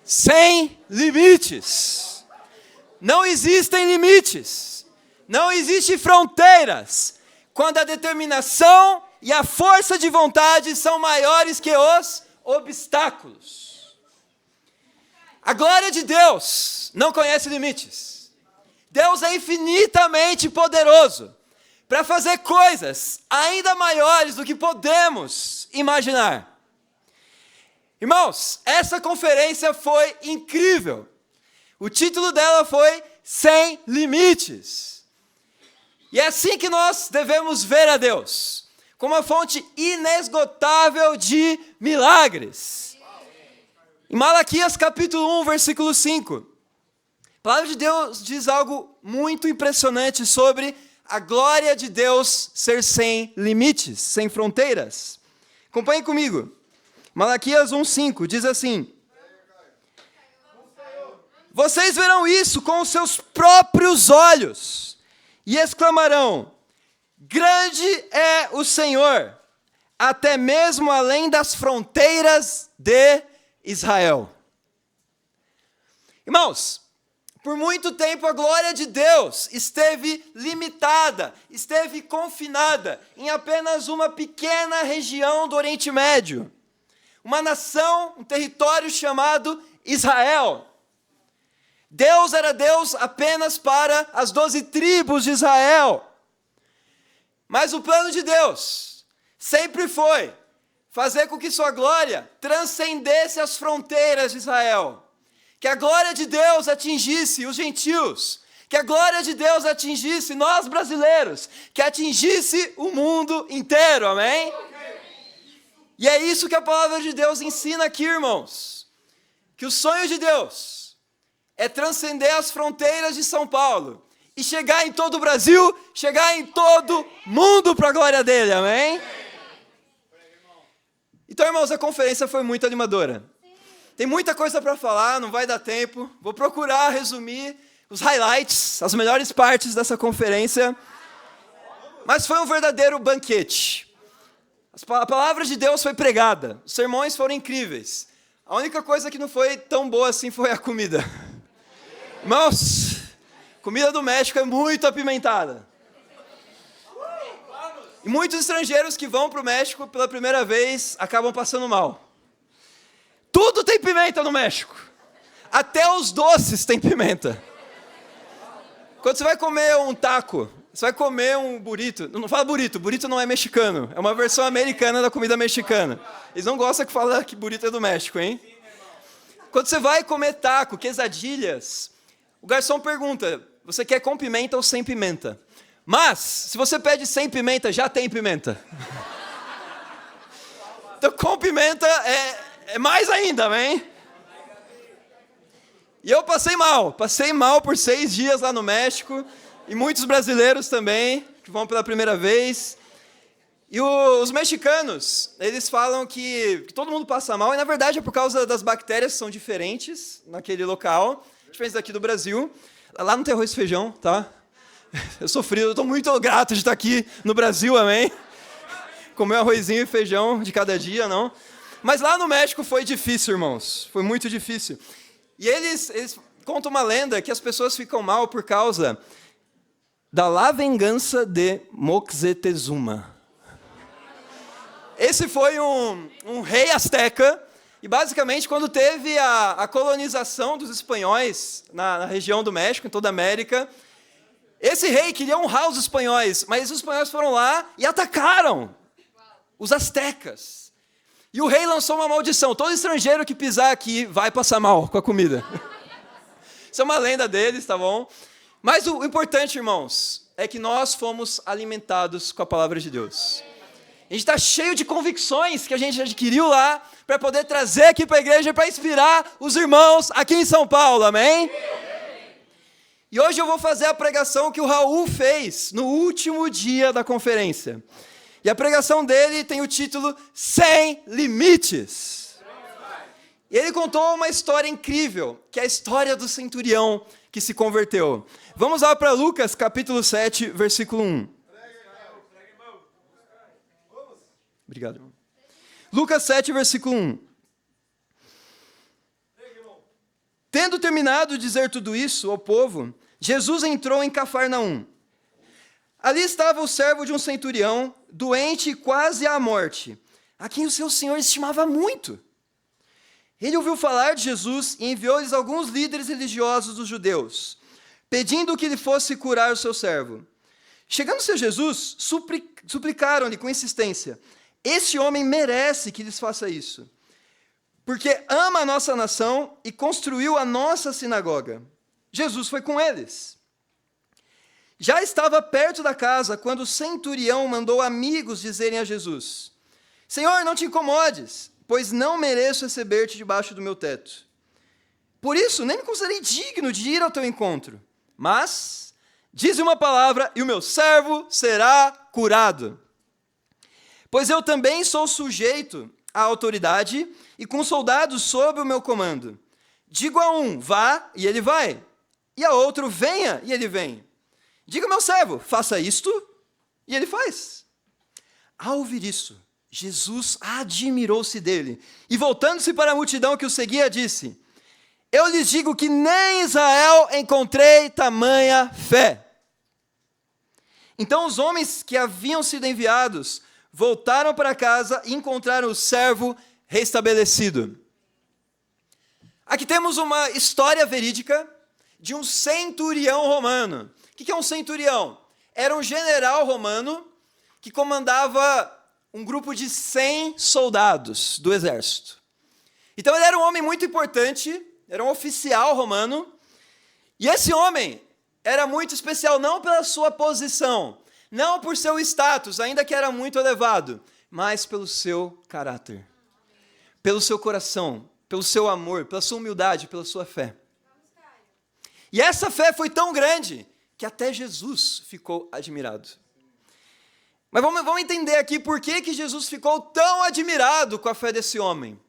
sem limites. Não existem limites. Não existem fronteiras quando a determinação e a força de vontade são maiores que os obstáculos. A glória de Deus não conhece limites. Deus é infinitamente poderoso para fazer coisas ainda maiores do que podemos imaginar. Irmãos, essa conferência foi incrível. O título dela foi Sem Limites. E é assim que nós devemos ver a Deus, como uma fonte inesgotável de milagres. Em Malaquias capítulo 1, versículo 5, a palavra de Deus diz algo muito impressionante sobre a glória de Deus ser sem limites, sem fronteiras. Acompanhe comigo. Malaquias 1,5 diz assim: vocês verão isso com os seus próprios olhos e exclamarão: grande é o Senhor, até mesmo além das fronteiras de Israel. Irmãos, por muito tempo a glória de Deus esteve limitada, esteve confinada em apenas uma pequena região do Oriente Médio. Uma nação, um território chamado Israel. Deus era Deus apenas para as 12 tribos de Israel. Mas o plano de Deus sempre foi fazer com que sua glória transcendesse as fronteiras de Israel. Que a glória de Deus atingisse os gentios. Que a glória de Deus atingisse nós brasileiros. Que atingisse o mundo inteiro, amém? E é isso que a palavra de Deus ensina aqui, irmãos. Que o sonho de Deus é transcender as fronteiras de São Paulo e chegar em todo o Brasil, chegar em todo mundo para a glória dele, amém? Então, irmãos, a conferência foi muito animadora. Tem muita coisa para falar, não vai dar tempo. Vou procurar resumir os highlights, as melhores partes dessa conferência. Mas foi um verdadeiro banquete. A palavra de Deus foi pregada, os sermões foram incríveis. A única coisa que não foi tão boa assim foi a comida. Irmãos, comida do México é muito apimentada. E muitos estrangeiros que vão para o México pela primeira vez acabam passando mal. Tudo tem pimenta no México. Até os doces têm pimenta. Quando você vai comer um taco, você vai comer um burrito. Não fala burrito, burrito não é mexicano. É uma versão americana da comida mexicana. Eles não gostam que fala que burrito é do México, hein? Quando você vai comer taco, quesadilhas, o garçom pergunta, você quer com pimenta ou sem pimenta? Mas, se você pede sem pimenta, já tem pimenta. Então, com pimenta é mais ainda, amém? E eu passei mal por 6 dias lá no México, e muitos brasileiros também, que vão pela primeira vez. E os mexicanos, eles falam que todo mundo passa mal, e na verdade é por causa das bactérias que são diferentes naquele local, diferentes daqui do Brasil. Lá não tem arroz e feijão, tá? Eu sou frio, eu estou muito grato de estar aqui no Brasil, amém? Comer arrozinho e feijão de cada dia, não? Mas lá no México foi difícil, irmãos, foi muito difícil. E eles contam uma lenda que as pessoas ficam mal por causa da La Venganza de Moctezuma. Esse foi um rei asteca, e basicamente quando teve a colonização dos espanhóis na região do México, em toda a América, esse rei queria honrar os espanhóis, mas os espanhóis foram lá e atacaram os astecas. E o rei lançou uma maldição, todo estrangeiro que pisar aqui vai passar mal com a comida. Isso é uma lenda deles, tá bom? Mas o importante, irmãos, é que nós fomos alimentados com a palavra de Deus. A gente está cheio de convicções que a gente adquiriu lá para poder trazer aqui para a igreja para inspirar os irmãos aqui em São Paulo, amém? E hoje eu vou fazer a pregação que o Raul fez no último dia da conferência. E a pregação dele tem o título Sem Limites. E ele contou uma história incrível, que é a história do centurião que se converteu. Vamos lá para Lucas, capítulo 7, versículo 1. Obrigado, irmão. Lucas 7, versículo 1. Tendo terminado de dizer tudo isso ao povo, Jesus entrou em Cafarnaum. Ali estava o servo de um centurião, doente quase à morte, a quem o seu senhor estimava muito. Ele ouviu falar de Jesus e enviou-lhes alguns líderes religiosos dos judeus, pedindo que lhe fosse curar o seu servo. Chegando-se a Jesus, suplicaram-lhe com insistência: "Este homem merece que lhes faça isso, porque ama a nossa nação e construiu a nossa sinagoga." Jesus foi com eles. Já estava perto da casa quando o centurião mandou amigos dizerem a Jesus: "Senhor, não te incomodes, pois não mereço receber-te debaixo do meu teto. Por isso, nem me considerei digno de ir ao teu encontro. Mas, dize uma palavra e o meu servo será curado. Pois eu também sou sujeito à autoridade e com soldados sob o meu comando. Digo a um, vá, e ele vai. E a outro, venha, e ele vem. Diga ao meu servo, faça isto, e ele faz." Ao ouvir isso, Jesus admirou-se dele, e voltando-se para a multidão que o seguia, disse: "Eu lhes digo que nem em Israel encontrei tamanha fé." Então os homens que haviam sido enviados voltaram para casa e encontraram o servo restabelecido. Aqui temos uma história verídica de um centurião romano. O que é um centurião? Era um general romano que comandava um grupo de 100 soldados do exército. Então ele era um homem muito importante, era um oficial romano, e esse homem era muito especial não pela sua posição, não por seu status, ainda que era muito elevado, mas pelo seu caráter, pelo seu coração, pelo seu amor, pela sua humildade, pela sua fé. E essa fé foi tão grande que até Jesus ficou admirado. Mas vamos entender aqui por que Jesus ficou tão admirado com a fé desse homem.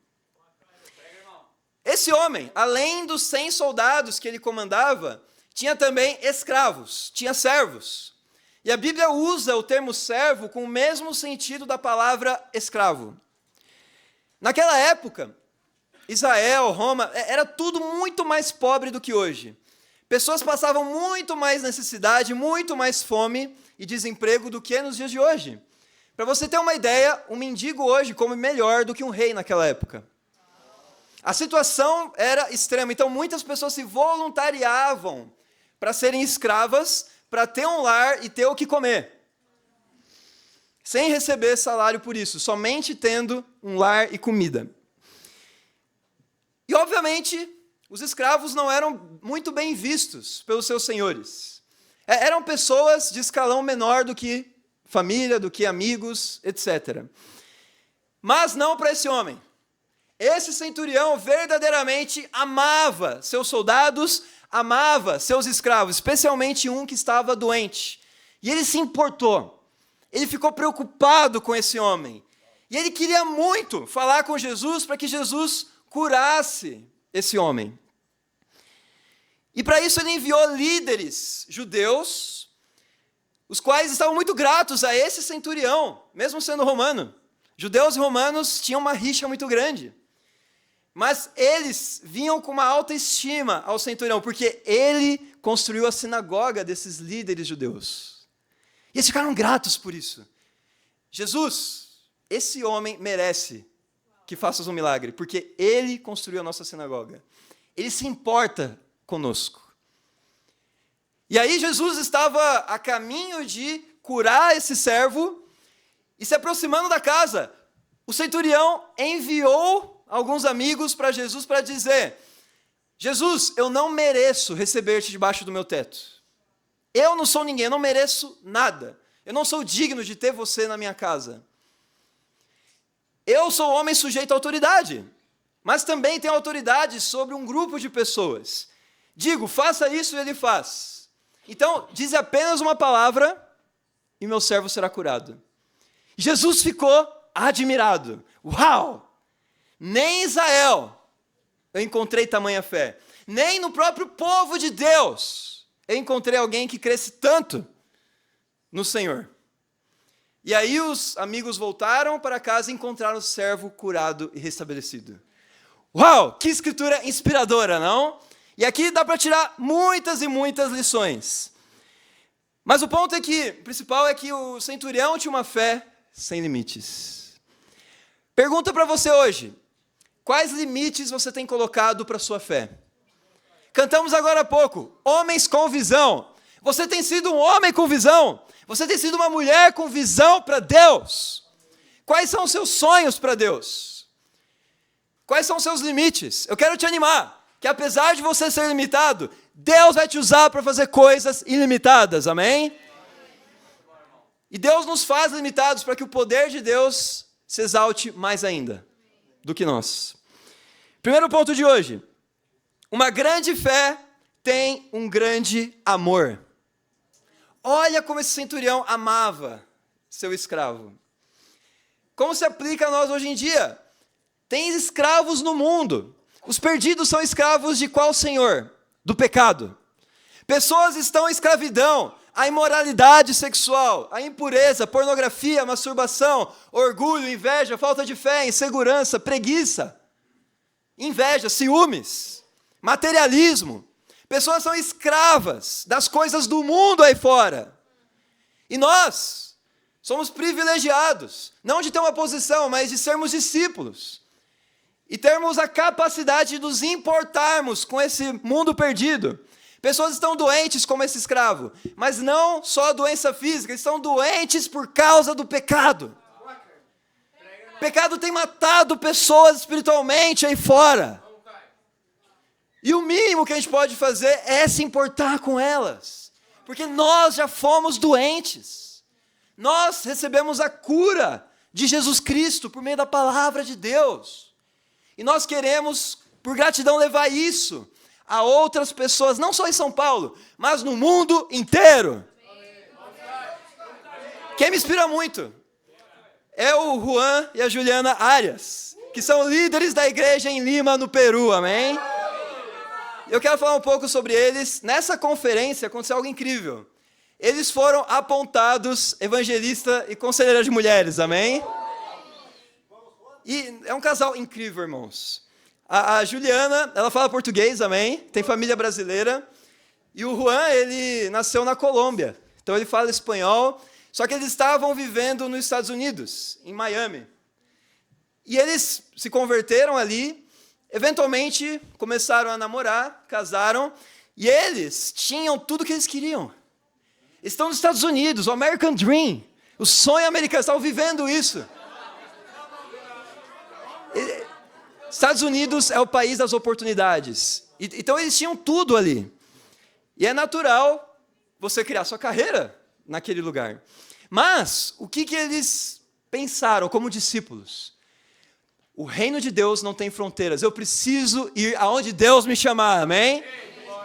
Esse homem, além dos 100 soldados que ele comandava, tinha também escravos, tinha servos. E a Bíblia usa o termo servo com o mesmo sentido da palavra escravo. Naquela época, Israel, Roma, era tudo muito mais pobre do que hoje. Pessoas passavam muito mais necessidade, muito mais fome e desemprego do que nos dias de hoje. Para você ter uma ideia, um mendigo hoje come melhor do que um rei naquela época. A situação era extrema, então muitas pessoas se voluntariavam para serem escravas, para ter um lar e ter o que comer. Sem receber salário por isso, somente tendo um lar e comida. E obviamente, os escravos não eram muito bem vistos pelos seus senhores. Eram pessoas de escalão menor do que família, do que amigos, etc. Mas não para esse homem. Esse centurião verdadeiramente amava seus soldados, amava seus escravos, especialmente um que estava doente. E ele se importou. Ele ficou preocupado com esse homem. E ele queria muito falar com Jesus para que Jesus curasse esse homem. E para isso ele enviou líderes judeus, os quais estavam muito gratos a esse centurião, mesmo sendo romano. Judeus e romanos tinham uma rixa muito grande. Mas eles vinham com uma alta estima ao centurião, porque ele construiu a sinagoga desses líderes judeus. E eles ficaram gratos por isso. Jesus, esse homem merece que faças um milagre, porque ele construiu a nossa sinagoga. Ele se importa conosco. E aí Jesus estava a caminho de curar esse servo, e se aproximando da casa, o centurião enviou alguns amigos para Jesus para dizer: Jesus, eu não mereço receber-te debaixo do meu teto. Eu não sou ninguém, eu não mereço nada. Eu não sou digno de ter você na minha casa. Eu sou homem sujeito à autoridade, mas também tenho autoridade sobre um grupo de pessoas. Digo, faça isso e ele faz. Então, diz apenas uma palavra e meu servo será curado. Jesus ficou admirado. Uau! Nem em Israel eu encontrei tamanha fé. Nem no próprio povo de Deus eu encontrei alguém que cresce tanto no Senhor. E aí os amigos voltaram para casa e encontraram o servo curado e restabelecido. Uau! Que escritura inspiradora, não? E aqui dá para tirar muitas e muitas lições. Mas o ponto principal é que o centurião tinha uma fé sem limites. Pergunta para você hoje, quais limites você tem colocado para a sua fé? Cantamos agora há pouco, homens com visão. Você tem sido um homem com visão? Você tem sido uma mulher com visão para Deus? Quais são os seus sonhos para Deus? Quais são os seus limites? Eu quero te animar, que apesar de você ser limitado, Deus vai te usar para fazer coisas ilimitadas, amém? E Deus nos faz limitados para que o poder de Deus se exalte mais ainda do que nós. Primeiro ponto de hoje, uma grande fé tem um grande amor. Olha como esse centurião amava seu escravo. Como se aplica a nós hoje em dia? Tem escravos no mundo. Os perdidos são escravos de qual senhor? Do pecado. Pessoas estão em escravidão, a imoralidade sexual, a impureza, pornografia, masturbação, orgulho, inveja, falta de fé, insegurança, preguiça, inveja, ciúmes, materialismo. Pessoas são escravas das coisas do mundo aí fora. E nós somos privilegiados, não de ter uma posição, mas de sermos discípulos. E termos a capacidade de nos importarmos com esse mundo perdido. Pessoas estão doentes como esse escravo, mas não só doença física, estão doentes por causa do pecado. O pecado tem matado pessoas espiritualmente aí fora. E o mínimo que a gente pode fazer é se importar com elas, porque nós já fomos doentes. Nós recebemos a cura de Jesus Cristo por meio da palavra de Deus. E nós queremos, por gratidão, levar isso a outras pessoas, não só em São Paulo, mas no mundo inteiro. Quem me inspira muito é o Juan e a Juliana Arias, que são líderes da igreja em Lima, no Peru, amém? Eu quero falar um pouco sobre eles. Nessa conferência aconteceu algo incrível. Eles foram apontados evangelista e conselheira de mulheres, amém? E é um casal incrível, irmãos. A Juliana, ela fala português, amém? Tem família brasileira. E o Juan, ele nasceu na Colômbia. Então ele fala espanhol. Só que eles estavam vivendo nos Estados Unidos, em Miami. E eles se converteram ali. Eventualmente, começaram a namorar, casaram. E eles tinham tudo que eles queriam. Estão nos Estados Unidos, o American Dream. O sonho americano, estavam vivendo isso. Estados Unidos é o país das oportunidades. Então eles tinham tudo ali. E é natural você criar sua carreira naquele lugar. Mas o que eles pensaram como discípulos? O reino de Deus não tem fronteiras. Eu preciso ir aonde Deus me chamar, amém?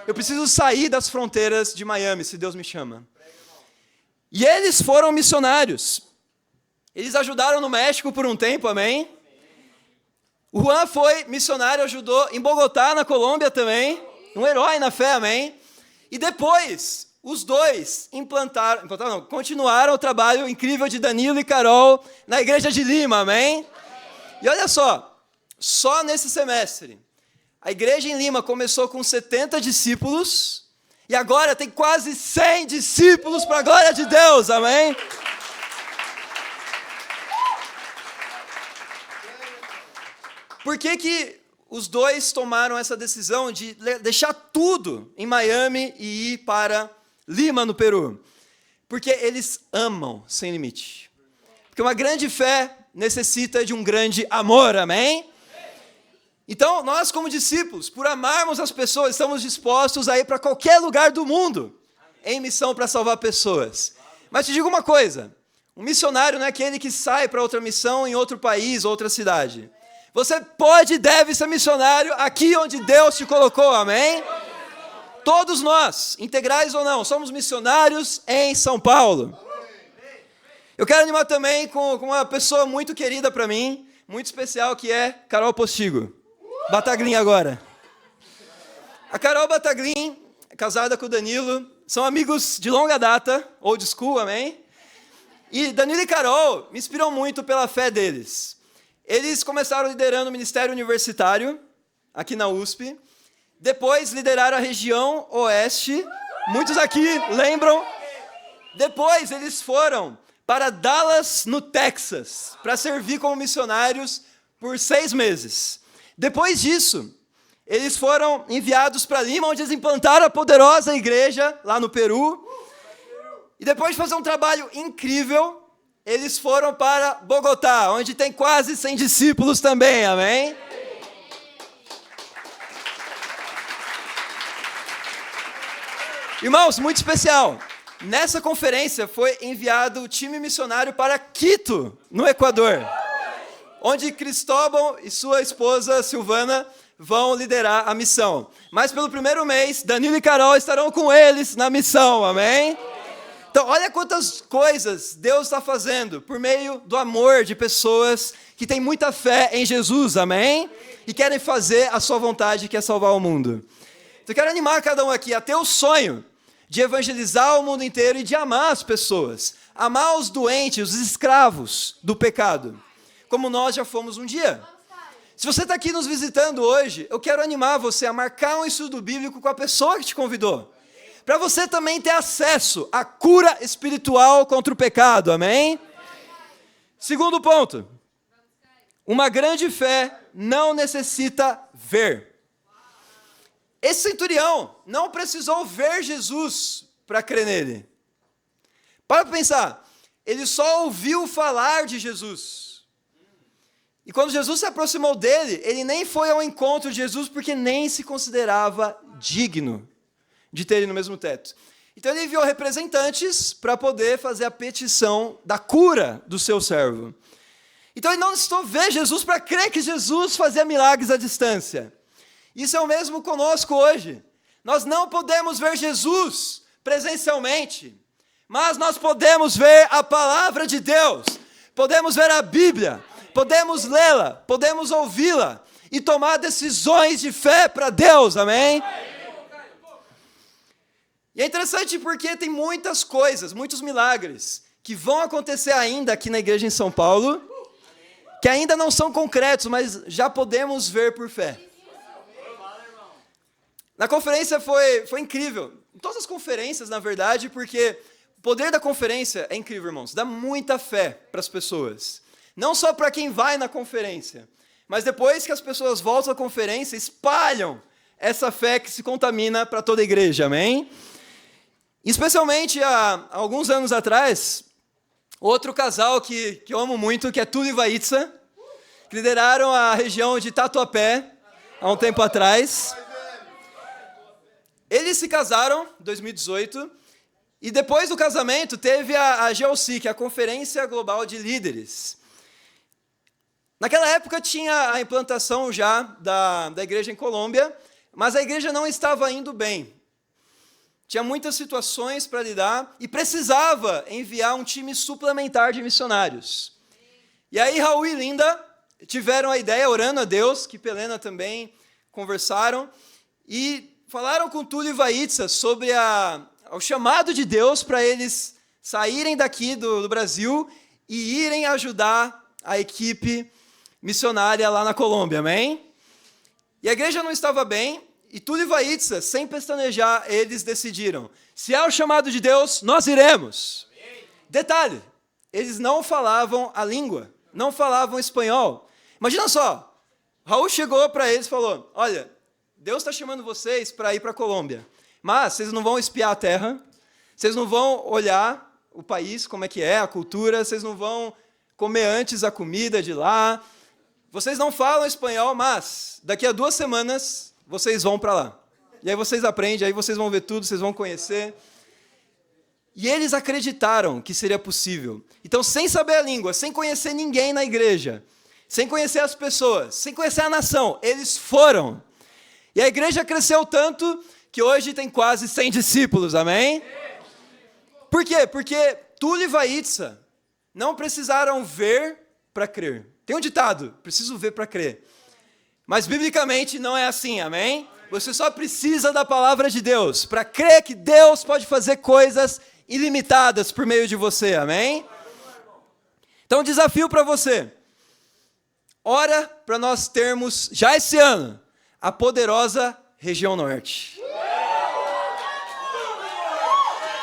Eu preciso sair das fronteiras de Miami, se Deus me chama. E eles foram missionários. Eles ajudaram no México por um tempo, amém? O Juan foi missionário, ajudou em Bogotá, na Colômbia também. Um herói na fé, amém? E depois, os dois continuaram o trabalho incrível de Danilo e Carol na igreja de Lima, amém? E olha só nesse semestre, a igreja em Lima começou com 70 discípulos e agora tem quase 100 discípulos para a glória de Deus, amém? Por que os dois tomaram essa decisão de deixar tudo em Miami e ir para Lima, no Peru? Porque eles amam sem limite. Porque uma grande fé necessita de um grande amor, amém? Então, nós como discípulos, por amarmos as pessoas, estamos dispostos a ir para qualquer lugar do mundo em missão para salvar pessoas. Mas te digo uma coisa, um missionário não é aquele que sai para outra missão em outro país, outra cidade. Você pode e deve ser missionário aqui onde Deus te colocou, amém? Todos nós, integrais ou não, somos missionários em São Paulo. Eu quero animar também com uma pessoa muito querida para mim, muito especial, que é Carol Postigo. Bataglin agora. A Carol Bataglin, casada com o Danilo, são amigos de longa data, old school, amém? E Danilo e Carol me inspiram muito pela fé deles. Eles começaram liderando o ministério universitário, aqui na USP, Depois lideraram a região oeste. Muitos aqui lembram. Depois eles foram para Dallas, no Texas, para servir como missionários por 6 meses. Depois disso, eles foram enviados para Lima, onde eles implantaram a poderosa igreja lá no Peru. E depois de fazer um trabalho incrível, eles foram para Bogotá, onde tem quase 100 discípulos também, amém? Irmãos, muito especial. Nessa conferência foi enviado o time missionário para Quito, no Equador, onde Cristóbal e sua esposa Silvana vão liderar a missão. Mas pelo primeiro mês, Danilo e Carol estarão com eles na missão, amém? Então, olha quantas coisas Deus está fazendo por meio do amor de pessoas que têm muita fé em Jesus, amém? E querem fazer a sua vontade, que é salvar o mundo. Então, eu quero animar cada um aqui a ter o sonho de evangelizar o mundo inteiro e de amar as pessoas. Amar os doentes, os escravos do pecado, como nós já fomos um dia. Se você está aqui nos visitando hoje, eu quero animar você a marcar um estudo bíblico com a pessoa que te convidou, para você também ter acesso à cura espiritual contra o pecado, amém? Segundo ponto, uma grande fé não necessita ver. Esse centurião não precisou ver Jesus para crer nele. Para pensar, ele só ouviu falar de Jesus. E quando Jesus se aproximou dele, ele nem foi ao encontro de Jesus porque nem se considerava digno de ter ele no mesmo teto. Então ele enviou representantes para poder fazer a petição da cura do seu servo. Então ele não necessitou ver Jesus para crer que Jesus fazia milagres à distância. Isso é o mesmo conosco hoje. Nós não podemos ver Jesus presencialmente, mas nós podemos ver a palavra de Deus, podemos ver a Bíblia, podemos lê-la, podemos ouvi-la e tomar decisões de fé para Deus, amém? E é interessante porque tem muitas coisas, muitos milagres que vão acontecer ainda aqui na igreja em São Paulo, que ainda não são concretos, mas já podemos ver por fé. Na conferência foi incrível. Em todas as conferências, na verdade, porque o poder da conferência é incrível, irmãos. Dá muita fé para as pessoas. Não só para quem vai na conferência, mas depois que as pessoas voltam à conferência, espalham essa fé que se contamina para toda a igreja, amém? Especialmente há alguns anos atrás, outro casal que eu amo muito, que é Túlio e Vaitza, que lideraram a região de Tatuapé há um tempo atrás. Eles se casaram em 2018 e depois do casamento teve a GLC, que é a Conferência Global de Líderes. Naquela época tinha a implantação já da igreja em Colômbia, mas a igreja não estava indo bem. Tinha muitas situações para lidar e precisava enviar um time suplementar de missionários. E aí Raul e Linda tiveram a ideia, orando a Deus, que Pelena também conversaram, e falaram com Túlio e Vaitza sobre o chamado de Deus para eles saírem daqui do Brasil e irem ajudar a equipe missionária lá na Colômbia, amém? E a igreja não estava bem, e Túlio e Vaitza, sem pestanejar, eles decidiram, se é o chamado de Deus, nós iremos. Detalhe, eles não falavam a língua, não falavam espanhol. Imagina só, Raul chegou para eles e falou, olha, Deus está chamando vocês para ir para a Colômbia, mas vocês não vão espiar a terra, vocês não vão olhar o país, como é que é, a cultura, vocês não vão comer antes a comida de lá, vocês não falam espanhol, mas daqui a 2 semanas vocês vão para lá. E aí vocês aprendem, aí vocês vão ver tudo, vocês vão conhecer. E eles acreditaram que seria possível. Então, sem saber a língua, sem conhecer ninguém na igreja, sem conhecer as pessoas, sem conhecer a nação, eles foram. E a igreja cresceu tanto que hoje tem quase 100 discípulos, amém? Por quê? Porque Túlio e Vaitza não precisaram ver para crer. Tem um ditado, preciso ver para crer. Mas biblicamente não é assim, amém? Você só precisa da palavra de Deus para crer que Deus pode fazer coisas ilimitadas por meio de você, amém? Então, desafio para você. Ora para nós termos, já esse ano, a poderosa região norte.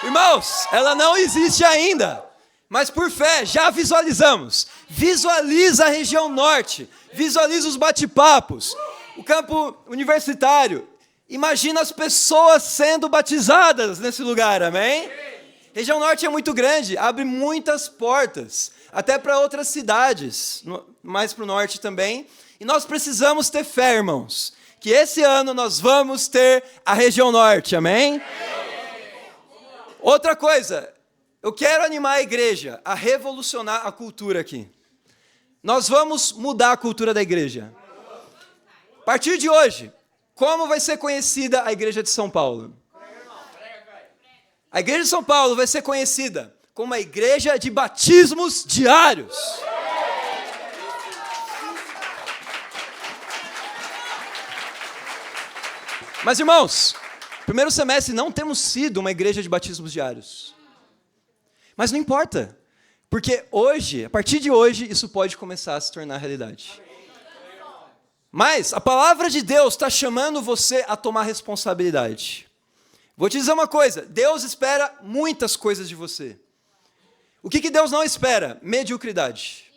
Irmãos, ela não existe ainda, mas por fé já visualizamos. Visualiza a região norte, visualiza os bate-papos, o campo universitário. Imagina as pessoas sendo batizadas nesse lugar, amém? Região norte é muito grande, abre muitas portas, até para outras cidades, mais para o norte também. E nós precisamos ter fé, irmãos, que esse ano nós vamos ter a região norte, amém? Outra coisa, eu quero animar a igreja a revolucionar a cultura aqui. Nós vamos mudar a cultura da igreja. A partir de hoje, como vai ser conhecida a igreja de São Paulo? A igreja de São Paulo vai ser conhecida como a igreja de batismos diários. Mas, irmãos, primeiro semestre não temos sido uma igreja de batismos diários. Mas não importa, porque hoje, a partir de hoje, isso pode começar a se tornar realidade. Mas a palavra de Deus está chamando você a tomar responsabilidade. Vou te dizer uma coisa, Deus espera muitas coisas de você. O que Deus não espera? Mediocridade.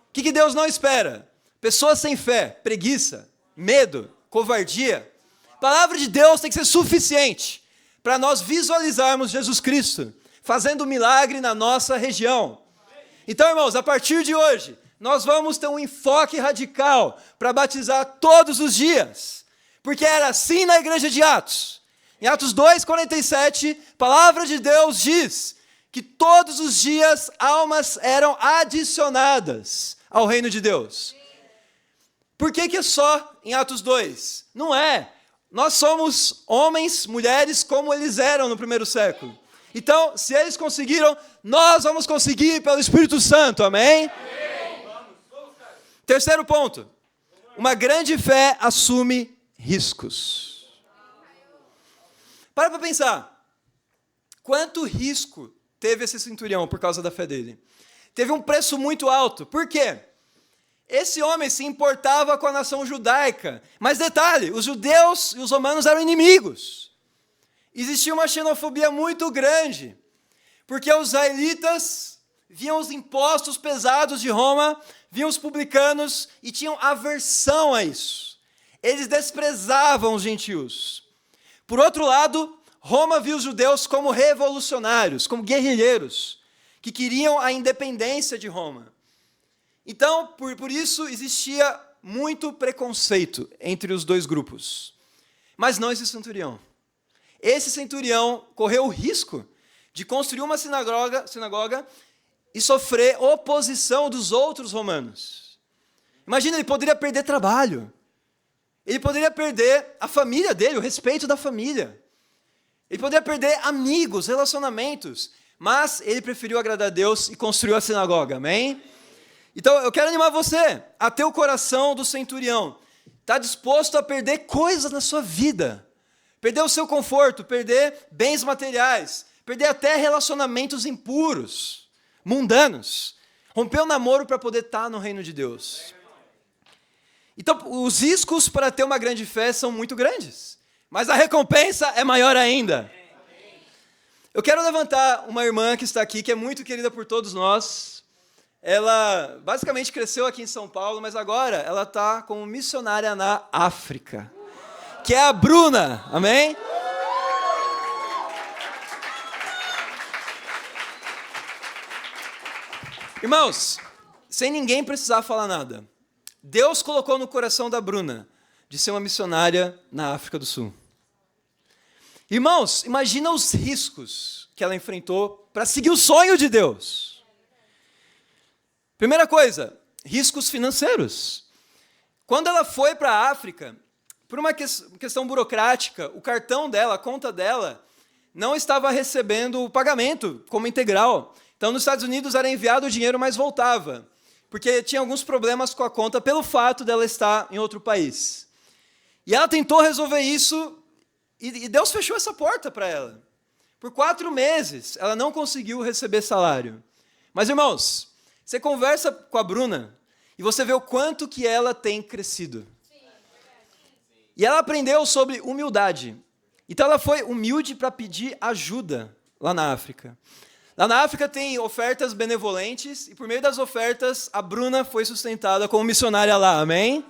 O que Deus não espera? Pessoas sem fé, preguiça, medo, covardia. A palavra de Deus tem que ser suficiente para nós visualizarmos Jesus Cristo fazendo um milagre na nossa região. Então, irmãos, a partir de hoje, nós vamos ter um enfoque radical para batizar todos os dias, porque era assim na igreja de Atos. Em Atos 2:47, a palavra de Deus diz que todos os dias almas eram adicionadas ao reino de Deus. Por que é só em Atos 2? Não é. Nós somos homens, mulheres, como eles eram no primeiro século. Então, se eles conseguiram, nós vamos conseguir pelo Espírito Santo, amém? Terceiro ponto. Uma grande fé assume riscos. Para pensar. Quanto risco teve esse centurião por causa da fé dele? Teve um preço muito alto. Por quê? Esse homem se importava com a nação judaica. Mas detalhe, os judeus e os romanos eram inimigos. Existia uma xenofobia muito grande, porque os israelitas viam os impostos pesados de Roma, viam os publicanos e tinham aversão a isso. Eles desprezavam os gentios. Por outro lado, Roma viu os judeus como revolucionários, como guerrilheiros, que queriam a independência de Roma. Então, por isso, existia muito preconceito entre os dois grupos. Mas não esse centurião. Esse centurião correu o risco de construir uma sinagoga e sofrer oposição dos outros romanos. Imagina, ele poderia perder trabalho. Ele poderia perder a família dele, o respeito da família. Ele poderia perder amigos, relacionamentos. Mas ele preferiu agradar a Deus e construiu a sinagoga, amém? Então, eu quero animar você a ter o coração do centurião. Está disposto a perder coisas na sua vida. Perder o seu conforto, perder bens materiais, perder até relacionamentos impuros, mundanos. Romper o namoro para poder estar no reino de Deus. Então, os riscos para ter uma grande fé são muito grandes. Mas a recompensa é maior ainda. Eu quero levantar uma irmã que está aqui, que é muito querida por todos nós. Ela basicamente cresceu aqui em São Paulo, mas agora ela está como missionária na África, que é a Bruna, amém? Irmãos, sem ninguém precisar falar nada, Deus colocou no coração da Bruna de ser uma missionária na África do Sul. Irmãos, imagina os riscos que ela enfrentou para seguir o sonho de Deus. Primeira coisa, riscos financeiros. Quando ela foi para a África, por uma questão burocrática, o cartão dela, a conta dela, não estava recebendo o pagamento como integral. Então, nos Estados Unidos era enviado o dinheiro, mas voltava, porque tinha alguns problemas com a conta pelo fato dela estar em outro país. E ela tentou resolver isso, e Deus fechou essa porta para ela. Por 4 meses, ela não conseguiu receber salário. Mas, irmãos, você conversa com a Bruna, e você vê o quanto que ela tem crescido. E ela aprendeu sobre humildade. Então ela foi humilde para pedir ajuda lá na África. Lá na África tem ofertas benevolentes, e por meio das ofertas, a Bruna foi sustentada como missionária lá, amém?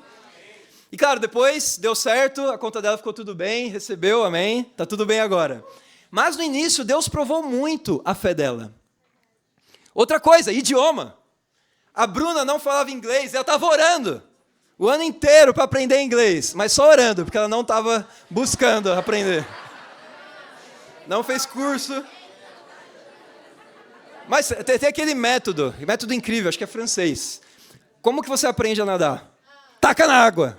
E claro, depois deu certo, a conta dela ficou tudo bem, recebeu, amém? Tá tudo bem agora. Mas no início, Deus provou muito a fé dela. Outra coisa, idioma. A Bruna não falava inglês, ela estava orando o ano inteiro para aprender inglês, mas só orando, porque ela não estava buscando aprender. Não fez curso. Mas tem aquele método incrível, acho que é francês. Como que você aprende a nadar? Taca na água.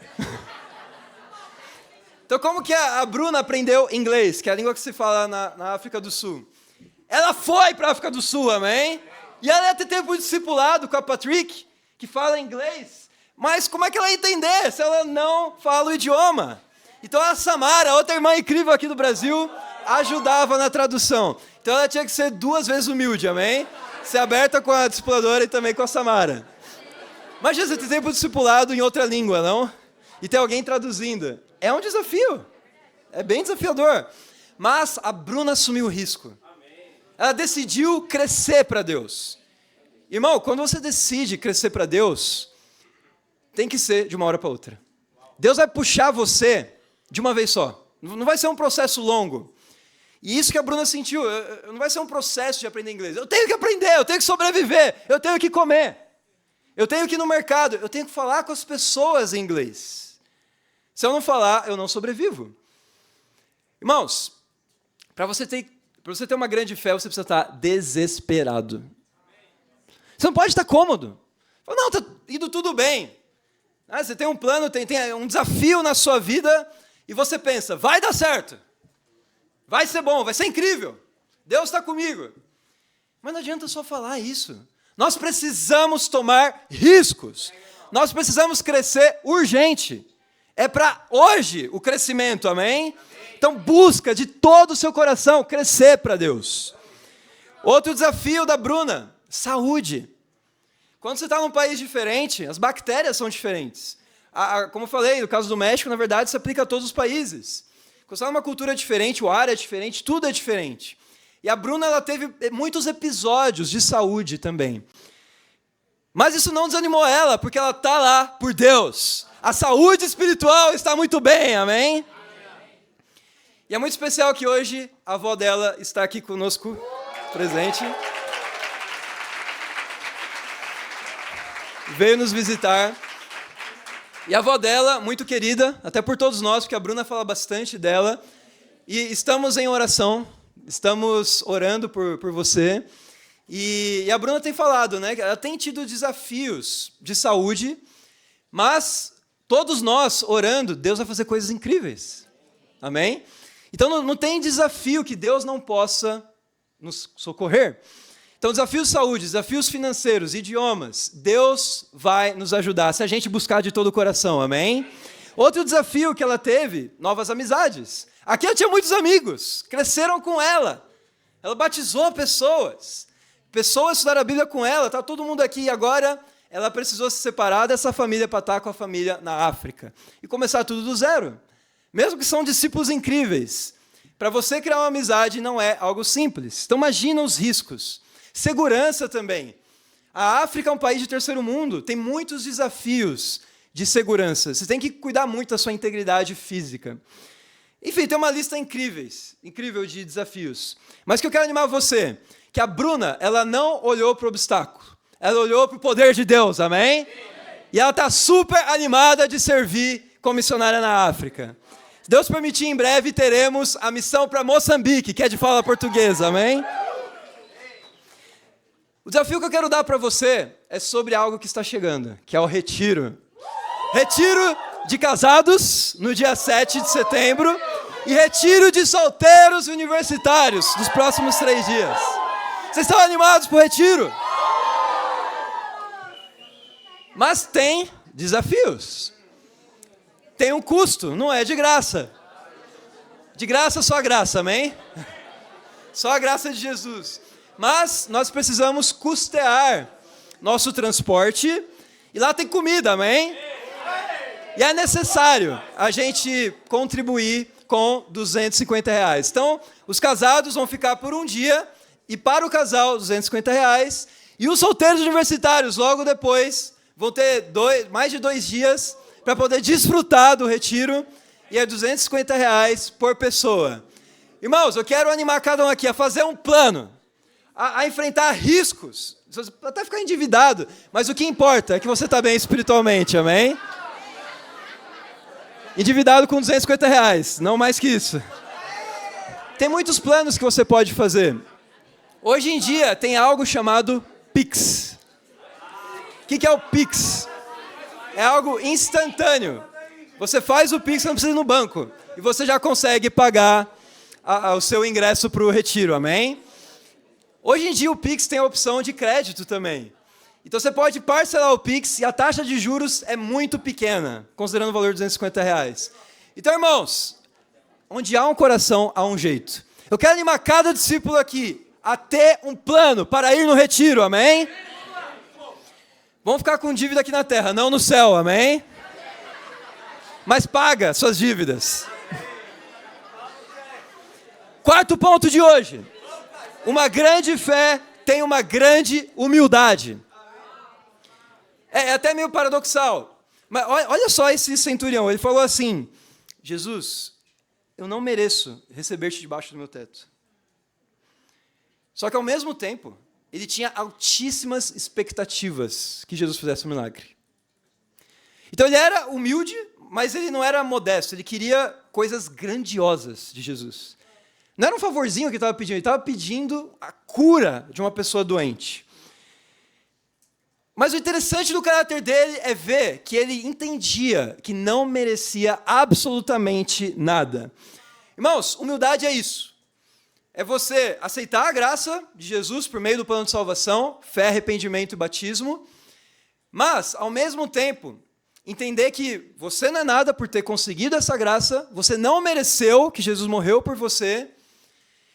Então, como que a Bruna aprendeu inglês, que é a língua que se fala na África do Sul? Ela foi para a África do Sul, amém? E ela ia ter tempo de discipulado com a Patrick, que fala inglês. Mas como é que ela ia entender se ela não fala o idioma? Então, a Samara, outra irmã incrível aqui do Brasil, ajudava na tradução. Então ela tinha que ser 2 vezes humilde, amém? Ser aberta com a discipuladora e também com a Samara. Imagina você ter tempo discipulado em outra língua, não? E ter alguém traduzindo. É um desafio. É bem desafiador. Mas a Bruna assumiu o risco. Ela decidiu crescer para Deus. Irmão, quando você decide crescer para Deus, tem que ser de uma hora para outra. Deus vai puxar você de uma vez só. Não vai ser um processo longo. E isso que a Bruna sentiu, não vai ser um processo de aprender inglês. Eu tenho que aprender, eu tenho que sobreviver, eu tenho que comer. Eu tenho que ir no mercado, eu tenho que falar com as pessoas em inglês. Se eu não falar, eu não sobrevivo. Irmãos, para você ter uma grande fé, você precisa estar desesperado. Você não pode estar cômodo. Não, está indo tudo bem. Você tem um plano, tem um desafio na sua vida, e você pensa, vai dar certo. Vai ser bom, vai ser incrível. Deus está comigo. Mas não adianta só falar isso. Nós precisamos tomar riscos. Nós precisamos crescer urgente. É para hoje o crescimento, amém? Então busca de todo o seu coração crescer para Deus. Outro desafio da Bruna, saúde. Quando você está num país diferente, as bactérias são diferentes. Como eu falei, no caso do México, na verdade, se aplica a todos os países. Quando você está numa cultura diferente, o ar é diferente, tudo é diferente. E a Bruna, ela teve muitos episódios de saúde também. Mas isso não desanimou ela, porque ela está lá por Deus. A saúde espiritual está muito bem, amém? E é muito especial que hoje a avó dela está aqui conosco, presente. Veio nos visitar. E a avó dela, muito querida, até por todos nós, porque a Bruna fala bastante dela. E estamos em oração, estamos orando por você. E a Bruna tem falado, né? Ela tem tido desafios de saúde, mas todos nós orando, Deus vai fazer coisas incríveis. Amém? Então não tem desafio que Deus não possa nos socorrer. Então, desafios de saúde, desafios financeiros, idiomas, Deus vai nos ajudar, se a gente buscar de todo o coração, amém? Outro desafio que ela teve, novas amizades. Aqui ela tinha muitos amigos, cresceram com ela. Ela batizou pessoas estudaram a Bíblia com ela, está todo mundo aqui. E agora ela precisou se separar dessa família para estar com a família na África. E começar tudo do zero. Mesmo que são discípulos incríveis. Para você criar uma amizade não é algo simples. Então imagina os riscos. Segurança também. A África é um país de terceiro mundo, tem muitos desafios de segurança. Você tem que cuidar muito da sua integridade física. Enfim, tem uma lista incrível de desafios. Mas o que eu quero animar você, que a Bruna, ela não olhou para o obstáculo, ela olhou para o poder de Deus, amém? E ela está super animada de servir como missionária na África. Se Deus permitir, em breve teremos a missão para Moçambique, que é de fala portuguesa, amém? O desafio que eu quero dar para você é sobre algo que está chegando, que é o retiro. Retiro de casados, no dia 7 de setembro, e retiro de solteiros universitários, nos próximos 3 dias. Vocês estão animados para o retiro? Mas tem desafios. Tem um custo, não é de graça. De graça, só a graça, amém? Só a graça de Jesus. Mas nós precisamos custear nosso transporte. E lá tem comida, amém? E é necessário a gente contribuir com R$250. Então, os casados vão ficar por um dia, e para o casal, R$250. E os solteiros universitários, logo depois, vão ter mais de 2 dias para poder desfrutar do retiro, e é R$250 por pessoa. Irmãos, eu quero animar cada um aqui a fazer um plano, a enfrentar riscos, até ficar endividado, mas o que importa é que você está bem espiritualmente, amém? Endividado com R$250, não mais que isso. Tem muitos planos que você pode fazer. Hoje em dia tem algo chamado Pix. O que é o Pix? É algo instantâneo. Você faz o Pix, não precisa ir no banco. E você já consegue pagar o seu ingresso para o retiro, amém? Hoje em dia o Pix tem a opção de crédito também. Então você pode parcelar o Pix e a taxa de juros é muito pequena, considerando o valor de R$250. Então, irmãos, onde há um coração, há um jeito. Eu quero animar cada discípulo aqui a ter um plano para ir no retiro, amém? Vamos ficar com dívida aqui na terra, não no céu, amém? Mas paga suas dívidas. Quarto ponto de hoje. Uma grande fé tem uma grande humildade. É até meio paradoxal. Mas olha só esse centurião. Ele falou assim: Jesus, eu não mereço receber-te debaixo do meu teto. Só que ao mesmo tempo, ele tinha altíssimas expectativas que Jesus fizesse um milagre. Então ele era humilde, mas ele não era modesto. Ele queria coisas grandiosas de Jesus. Não era um favorzinho que ele estava pedindo, ele estava pedindo a cura de uma pessoa doente. Mas o interessante do caráter dele é ver que ele entendia que não merecia absolutamente nada. Irmãos, humildade é isso. É você aceitar a graça de Jesus por meio do plano de salvação, fé, arrependimento e batismo, mas, ao mesmo tempo, entender que você não é nada por ter conseguido essa graça, você não mereceu que Jesus morreu por você,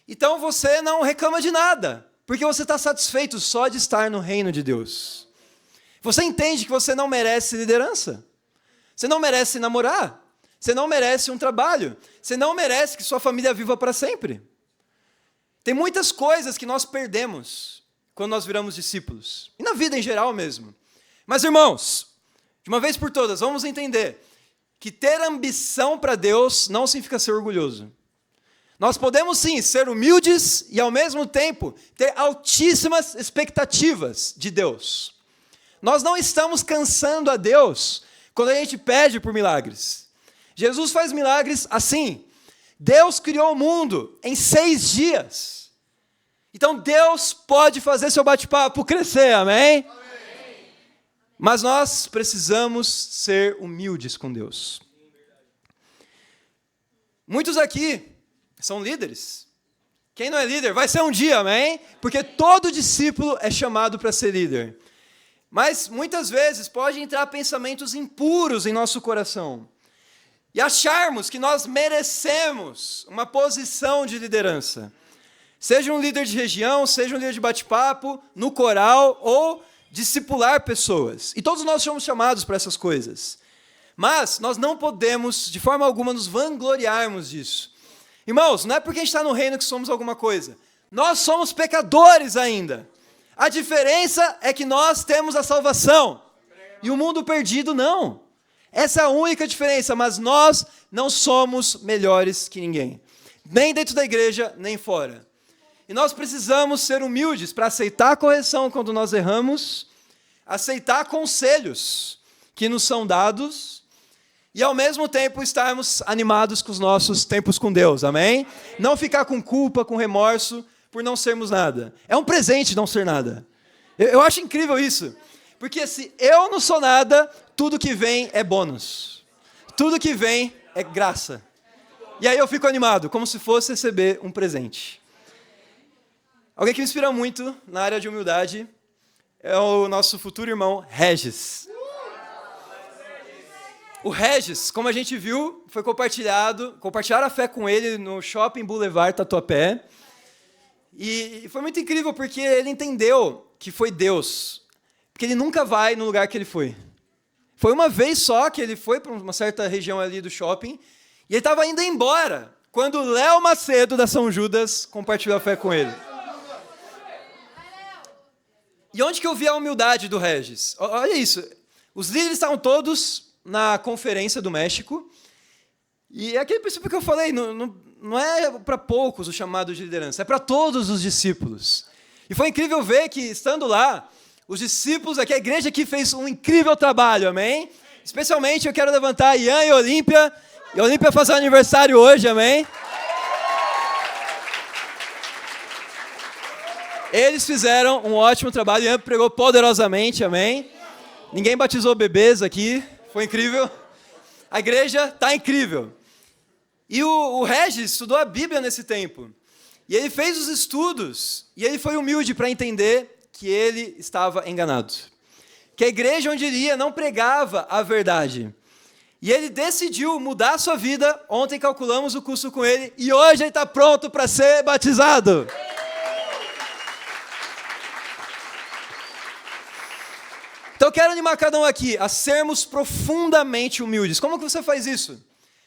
então você não reclama de nada, porque você está satisfeito só de estar no reino de Deus. Você entende que você não merece liderança, você não merece namorar, você não merece um trabalho, você não merece que sua família viva para sempre. Tem muitas coisas que nós perdemos quando nós viramos discípulos, e na vida em geral mesmo. Mas, irmãos, de uma vez por todas, vamos entender que ter ambição para Deus não significa ser orgulhoso. Nós podemos sim ser humildes e ao mesmo tempo ter altíssimas expectativas de Deus. Nós não estamos cansando a Deus quando a gente pede por milagres. Jesus faz milagres assim. Deus criou o mundo em 6 dias. Então Deus pode fazer seu bate-papo crescer, amém? Amém? Mas nós precisamos ser humildes com Deus. Muitos aqui são líderes. Quem não é líder vai ser um dia, amém? Porque todo discípulo é chamado para ser líder. Mas muitas vezes pode entrar pensamentos impuros em nosso coração. E acharmos que nós merecemos uma posição de liderança. Seja um líder de região, seja um líder de bate-papo, no coral, ou discipular pessoas. E todos nós somos chamados para essas coisas. Mas nós não podemos, de forma alguma, nos vangloriarmos disso. Irmãos, não é porque a gente está no reino que somos alguma coisa. Nós somos pecadores ainda. A diferença é que nós temos a salvação. E o mundo perdido não. Essa é a única diferença, mas nós não somos melhores que ninguém. Nem dentro da igreja, nem fora. E nós precisamos ser humildes para aceitar a correção quando nós erramos, aceitar conselhos que nos são dados e, ao mesmo tempo, estarmos animados com os nossos tempos com Deus, amém? Não ficar com culpa, com remorso, por não sermos nada. É um presente não ser nada. Eu acho incrível isso. Porque se eu não sou nada, tudo que vem é bônus. Tudo que vem é graça. E aí eu fico animado, como se fosse receber um presente. Alguém que me inspira muito na área de humildade é o nosso futuro irmão Regis. O Regis, como a gente viu, foi compartilharam a fé com ele no Shopping Boulevard Tatuapé. E foi muito incrível porque ele entendeu que foi Deus. Porque ele nunca vai no lugar que ele foi. Foi uma vez só que ele foi para uma certa região ali do shopping, e ele estava indo embora, quando Léo Macedo, da São Judas, compartilhou a fé com ele. E onde que eu vi a humildade do Regis? Olha isso, os líderes estavam todos na conferência do México, e é aquele princípio que eu falei, não é para poucos o chamado de liderança, é para todos os discípulos. E foi incrível ver que, estando lá, os discípulos aqui, a igreja aqui fez um incrível trabalho, amém? Especialmente eu quero levantar Ian e Olímpia. E Olímpia faz aniversário hoje, amém? Eles fizeram um ótimo trabalho, Ian pregou poderosamente, amém? Ninguém batizou bebês aqui, foi incrível. A igreja está incrível. E o Regis estudou a Bíblia nesse tempo. E ele fez os estudos, e ele foi humilde para entender que ele estava enganado. Que a igreja onde ele ia não pregava a verdade. E ele decidiu mudar a sua vida. Ontem calculamos o custo com ele, e hoje ele está pronto para ser batizado. Então eu quero animar cada um aqui a sermos profundamente humildes. Como que você faz isso?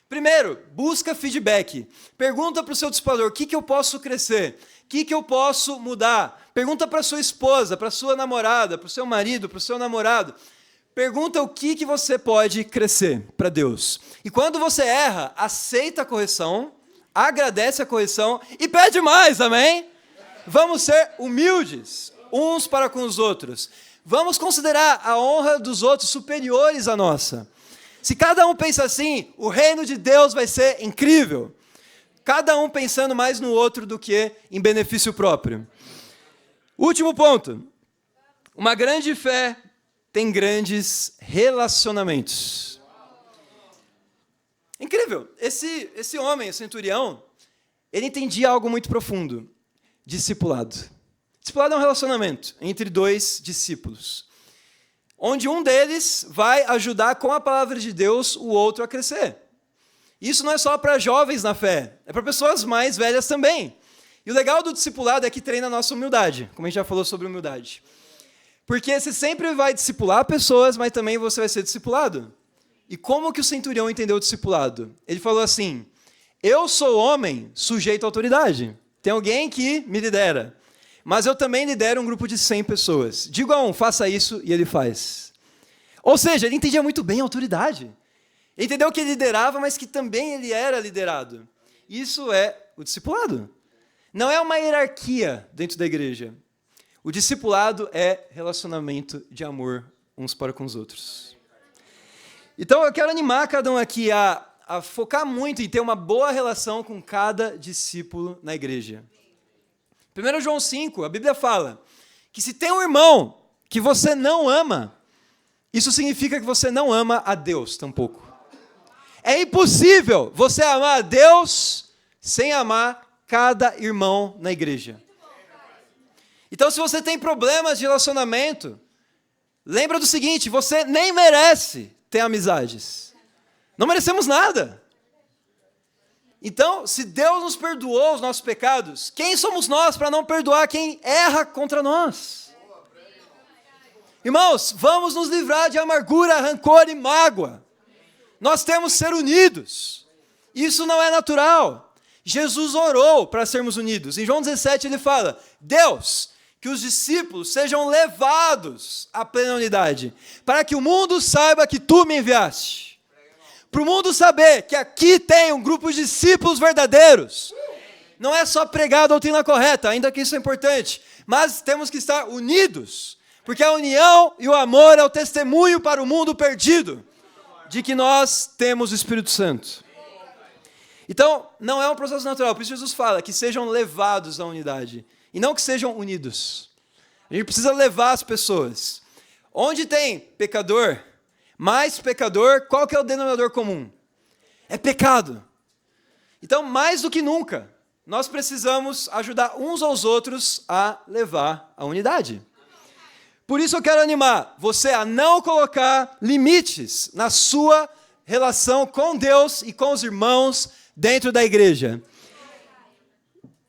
Primeiro, busca feedback. Pergunta para o seu discipulador, o que eu posso crescer? O que eu posso mudar? Pergunta para sua esposa, para sua namorada, para o seu marido, para o seu namorado. Pergunta o que você pode crescer para Deus. E quando você erra, aceita a correção, agradece a correção e pede mais, amém? Vamos ser humildes uns para com os outros. Vamos considerar a honra dos outros superiores à nossa. Se cada um pensa assim, o reino de Deus vai ser incrível. Cada um pensando mais no outro do que em benefício próprio. Último ponto. Uma grande fé tem grandes relacionamentos. Incrível. Esse homem, o centurião, ele entendia algo muito profundo. Discipulado. Discipulado é um relacionamento entre dois discípulos, onde um deles vai ajudar com a palavra de Deus o outro a crescer. Isso não é só para jovens na fé, é para pessoas mais velhas também. E o legal do discipulado é que treina a nossa humildade, como a gente já falou sobre humildade. Porque você sempre vai discipular pessoas, mas também você vai ser discipulado. E como que o centurião entendeu o discipulado? Ele falou assim, eu sou homem sujeito à autoridade. Tem alguém que me lidera. Mas eu também lidero um grupo de 100 pessoas. Digo a um, faça isso, e ele faz. Ou seja, ele entendia muito bem a autoridade. Ele entendeu que ele liderava, mas que também ele era liderado. Isso é o discipulado. Não é uma hierarquia dentro da igreja. O discipulado é relacionamento de amor uns para com os outros. Então eu quero animar cada um aqui a focar muito em ter uma boa relação com cada discípulo na igreja. 1 João 5, a Bíblia fala que se tem um irmão que você não ama, isso significa que você não ama a Deus tampouco. É impossível você amar a Deus sem amar cada irmão na igreja. Então, se você tem problemas de relacionamento, lembra do seguinte, você nem merece ter amizades. Não merecemos nada. Então, se Deus nos perdoou os nossos pecados, quem somos nós para não perdoar quem erra contra nós? Irmãos, vamos nos livrar de amargura, rancor e mágoa. Nós temos que ser unidos. Isso não é natural. Jesus orou para sermos unidos. Em João 17 ele fala, Deus, que os discípulos sejam levados à plena unidade, para que o mundo saiba que tu me enviaste. Para o mundo saber que aqui tem um grupo de discípulos verdadeiros. Não é só pregar a doutrina correta, ainda que isso é importante, mas temos que estar unidos, porque a união e o amor é o testemunho para o mundo perdido de que nós temos o Espírito Santo. Então, não é um processo natural, por isso Jesus fala que sejam levados à unidade, e não que sejam unidos. A gente precisa levar as pessoas. Onde tem pecador, mais pecador, qual que é o denominador comum? É pecado. Então, mais do que nunca, nós precisamos ajudar uns aos outros a levar a unidade. Por isso eu quero animar você a não colocar limites na sua relação com Deus e com os irmãos dentro da igreja.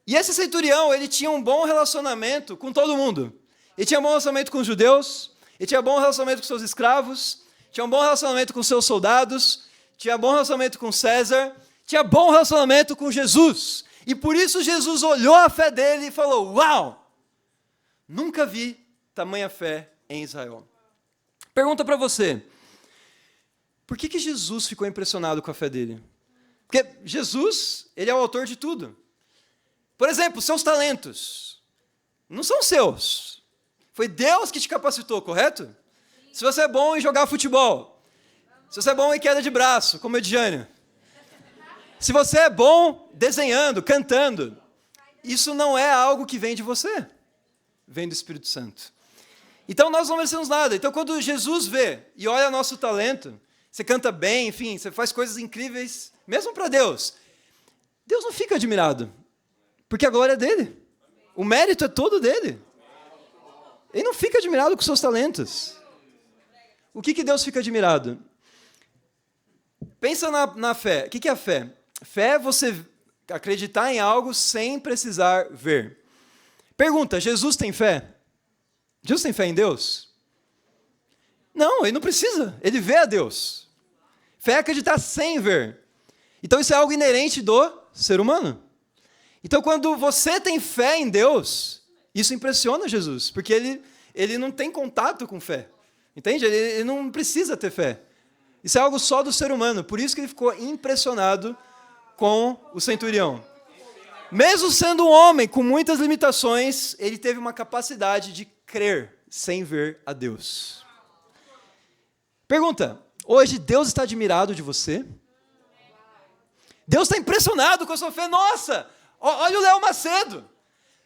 E esse centurião, ele tinha um bom relacionamento com todo mundo. Ele tinha um bom relacionamento com os judeus, ele tinha um bom relacionamento com seus escravos, tinha um bom relacionamento com seus soldados, tinha bom relacionamento com César, tinha bom relacionamento com Jesus. E por isso Jesus olhou a fé dele e falou: uau, nunca vi tamanha fé em Israel. Pergunta para você, por que Jesus ficou impressionado com a fé dele? Porque Jesus, ele é o autor de tudo. Por exemplo, seus talentos não são seus. Foi Deus que te capacitou, correto? Se você é bom em jogar futebol, se você é bom em queda de braço, como Ediane, se você é bom desenhando, cantando, isso não é algo que vem de você, vem do Espírito Santo. Então nós não merecemos nada. Então quando Jesus vê e olha nosso talento, você canta bem, enfim, você faz coisas incríveis, mesmo para Deus, Deus não fica admirado, porque a glória é dele, o mérito é todo dele. Ele não fica admirado com seus talentos. O que Deus fica admirado? Pensa na fé. O que é a fé? Fé é você acreditar em algo sem precisar ver. Pergunta, Jesus tem fé? Jesus tem fé em Deus? Não, ele não precisa. Ele vê a Deus. Fé é acreditar sem ver. Então isso é algo inerente do ser humano. Então quando você tem fé em Deus, isso impressiona Jesus, porque ele não tem contato com fé. Entende? Ele não precisa ter fé. Isso é algo só do ser humano. Por isso que ele ficou impressionado com o centurião. Mesmo sendo um homem com muitas limitações, ele teve uma capacidade de crer sem ver a Deus. Pergunta, hoje Deus está admirado de você? Deus está impressionado com a sua fé? Nossa, olha o Léo Macedo.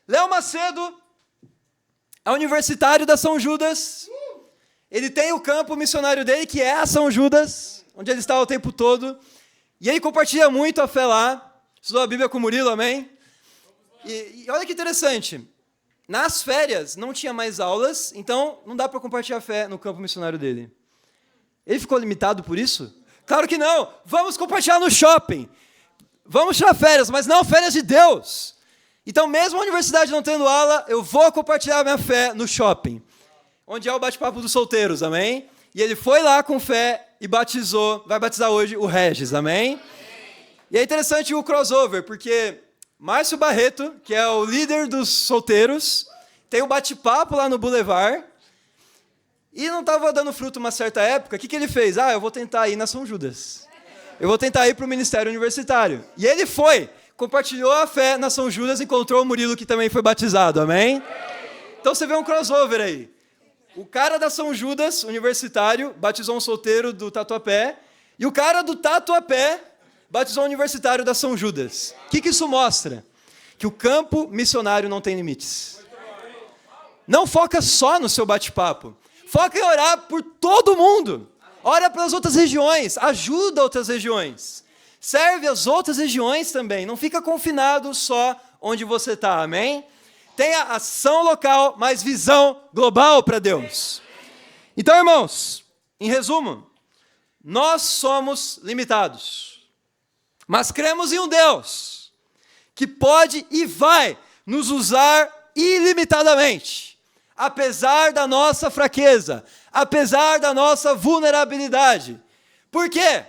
Léo Macedo é universitário da São Judas. Ele tem o campo missionário dele, que é a São Judas, onde ele está o tempo todo. E ele compartilha muito a fé lá. Estudou a Bíblia com o Murilo, amém? E olha que interessante. Nas férias, não tinha mais aulas, então não dá para compartilhar a fé no campo missionário dele. Ele ficou limitado por isso? Claro que não. Vamos compartilhar no shopping. Vamos tirar férias, mas não férias de Deus. Então, mesmo a universidade não tendo aula, eu vou compartilhar minha fé no shopping, onde é o bate-papo dos solteiros, amém? E ele foi lá com fé e batizou, vai batizar hoje o Regis, amém? E é interessante o crossover, porque Márcio Barreto, que é o líder dos solteiros, tem um bate-papo lá no Boulevard, e não estava dando fruto uma certa época. O que ele fez? Eu vou tentar ir na São Judas. Eu vou tentar ir para o ministério universitário. E ele foi, compartilhou a fé na São Judas, encontrou o Murilo, que também foi batizado, amém? Então você vê um crossover aí. O cara da São Judas, universitário, batizou um solteiro do Tatuapé, e o cara do Tatuapé batizou um universitário da São Judas. O que isso mostra? Que o campo missionário não tem limites. Não foca só no seu bate-papo. Foca em orar por todo mundo. Ora pelas outras regiões, ajuda outras regiões. Serve as outras regiões também. Não fica confinado só onde você está, amém? Tenha ação local, mas visão global para Deus. Então, irmãos, em resumo, nós somos limitados, mas cremos em um Deus que pode e vai nos usar ilimitadamente, apesar da nossa fraqueza, apesar da nossa vulnerabilidade. Por quê?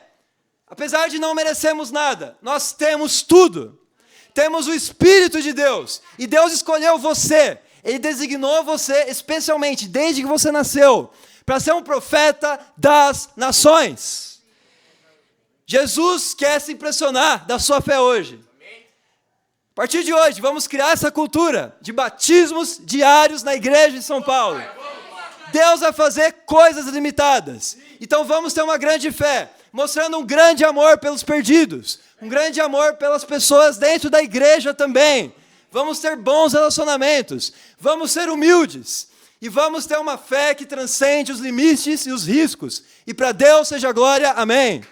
Apesar de não merecermos nada, nós temos tudo. Temos o Espírito de Deus, e Deus escolheu você, Ele designou você especialmente, desde que você nasceu, para ser um profeta das nações. Jesus quer se impressionar da sua fé hoje. A partir de hoje, vamos criar essa cultura de batismos diários na igreja de São Paulo. Deus vai fazer coisas ilimitadas, então vamos ter uma grande fé, mostrando um grande amor pelos perdidos, um grande amor pelas pessoas dentro da igreja também. Vamos ter bons relacionamentos, vamos ser humildes, e vamos ter uma fé que transcende os limites e os riscos. E para Deus seja glória, amém.